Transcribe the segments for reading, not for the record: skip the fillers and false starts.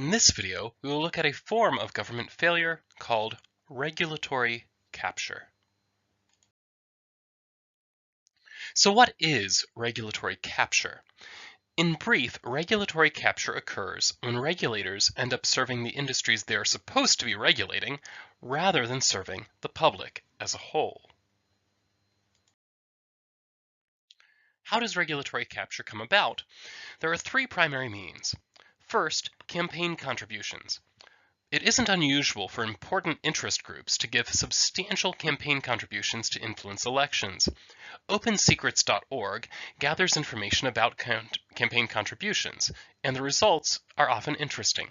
In this video, we will look at a form of government failure called regulatory capture. So what is regulatory capture? In brief, regulatory capture occurs when regulators end up serving the industries they are supposed to be regulating rather than serving the public as a whole. How does regulatory capture come about? There are three primary means. First, campaign contributions. It isn't unusual for important interest groups to give substantial campaign contributions to influence elections. OpenSecrets.org gathers information about campaign contributions, and the results are often interesting.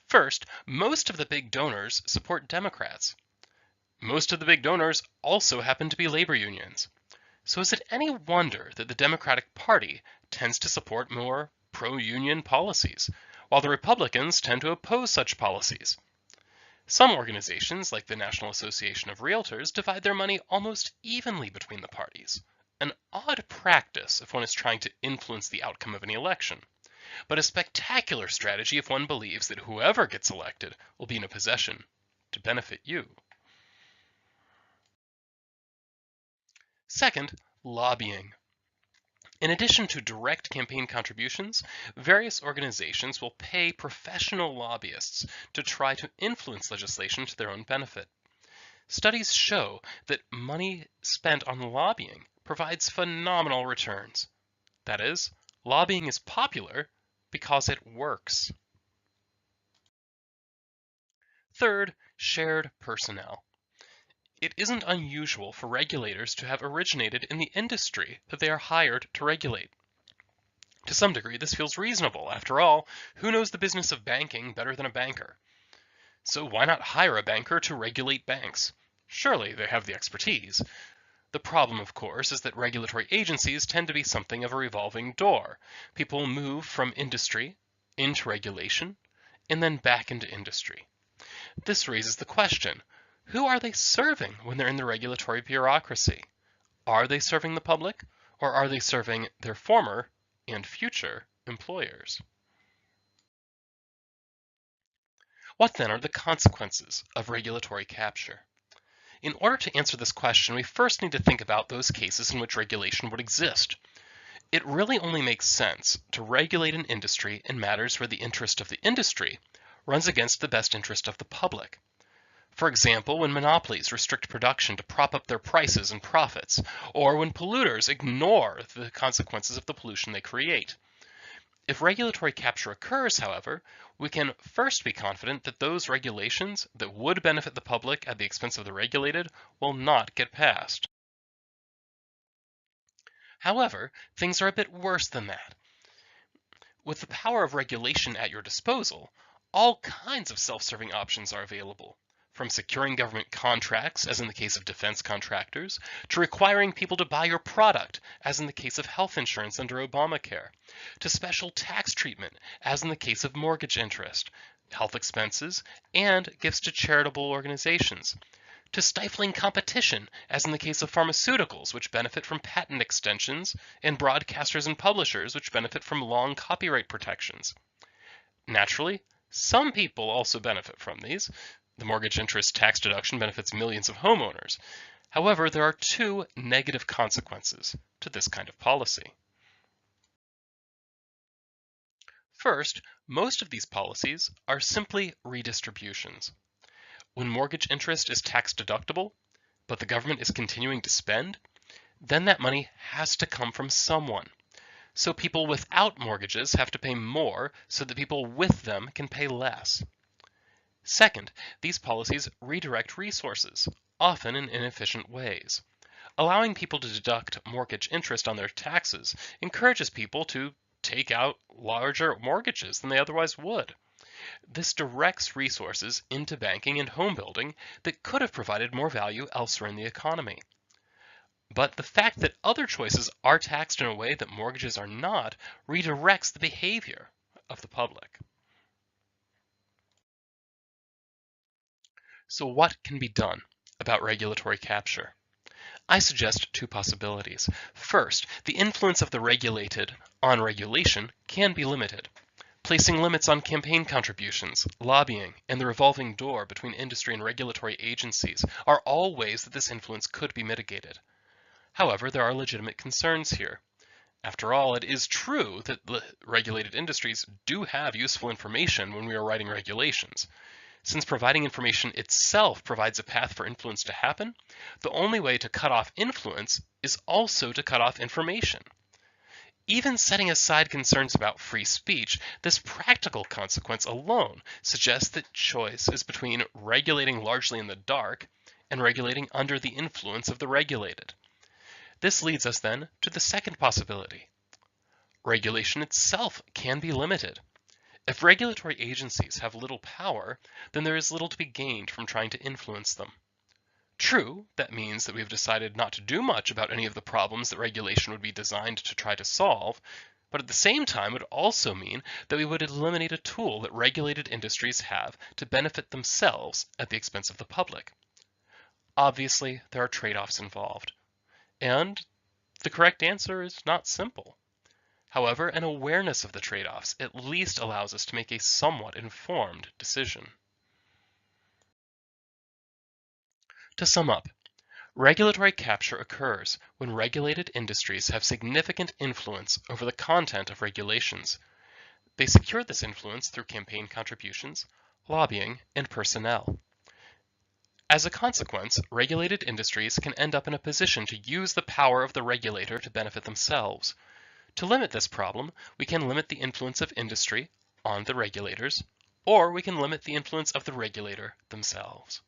First, most of the big donors support Democrats. Most of the big donors also happen to be labor unions. So is it any wonder that the Democratic Party tends to support more pro-union policies, while the Republicans tend to oppose such policies? Some organizations, like the National Association of Realtors, divide their money almost evenly between the parties. An odd practice if one is trying to influence the outcome of any election, but a spectacular strategy if one believes that whoever gets elected will be in a position to benefit you. Second, lobbying. In addition to direct campaign contributions, various organizations will pay professional lobbyists to try to influence legislation to their own benefit. Studies show that money spent on lobbying provides phenomenal returns. That is, lobbying is popular because it works. Third, shared personnel. It isn't unusual for regulators to have originated in the industry that they are hired to regulate. To some degree, this feels reasonable. After all, who knows the business of banking better than a banker? So why not hire a banker to regulate banks? Surely they have the expertise. The problem, of course, is that regulatory agencies tend to be something of a revolving door. People move from industry into regulation and then back into industry. This raises the question, who are they serving when they're in the regulatory bureaucracy? Are they serving the public, or are they serving their former and future employers? What then are the consequences of regulatory capture? In order to answer this question, we first need to think about those cases in which regulation would exist. It really only makes sense to regulate an industry in matters where the interest of the industry runs against the best interest of the public. For example, when monopolies restrict production to prop up their prices and profits, or when polluters ignore the consequences of the pollution they create. If regulatory capture occurs, however, we can first be confident that those regulations that would benefit the public at the expense of the regulated will not get passed. However, things are a bit worse than that. With the power of regulation at your disposal, all kinds of self-serving options are available. From securing government contracts, as in the case of defense contractors, to requiring people to buy your product, as in the case of health insurance under Obamacare, to special tax treatment, as in the case of mortgage interest, health expenses, and gifts to charitable organizations, to stifling competition, as in the case of pharmaceuticals, which benefit from patent extensions, and broadcasters and publishers, which benefit from long copyright protections. Naturally, some people also benefit from these. The mortgage interest tax deduction benefits millions of homeowners. However, there are two negative consequences to this kind of policy. First, most of these policies are simply redistributions. When mortgage interest is tax deductible, but the government is continuing to spend, then that money has to come from someone. So people without mortgages have to pay more so that people with them can pay less. Second, these policies redirect resources, often in inefficient ways. Allowing people to deduct mortgage interest on their taxes encourages people to take out larger mortgages than they otherwise would. This directs resources into banking and home building that could have provided more value elsewhere in the economy. But the fact that other choices are taxed in a way that mortgages are not redirects the behavior of the public. So what can be done about regulatory capture? I suggest two possibilities. First, the influence of the regulated on regulation can be limited. Placing limits on campaign contributions, lobbying, and the revolving door between industry and regulatory agencies are all ways that this influence could be mitigated. However, there are legitimate concerns here. After all, it is true that regulated industries do have useful information when we are writing regulations. Since providing information itself provides a path for influence to happen, the only way to cut off influence is also to cut off information. Even setting aside concerns about free speech, this practical consequence alone suggests that choice is between regulating largely in the dark and regulating under the influence of the regulated. This leads us then to the second possibility. Regulation itself can be limited. If regulatory agencies have little power, then there is little to be gained from trying to influence them. True, that means that we have decided not to do much about any of the problems that regulation would be designed to try to solve, but at the same time it would also mean that we would eliminate a tool that regulated industries have to benefit themselves at the expense of the public. Obviously, there are trade-offs involved, and the correct answer is not simple. However, an awareness of the trade-offs at least allows us to make a somewhat informed decision. To sum up, regulatory capture occurs when regulated industries have significant influence over the content of regulations. They secure this influence through campaign contributions, lobbying, and personnel. As a consequence, regulated industries can end up in a position to use the power of the regulator to benefit themselves. To limit this problem, we can limit the influence of industry on the regulators, or we can limit the influence of the regulator themselves.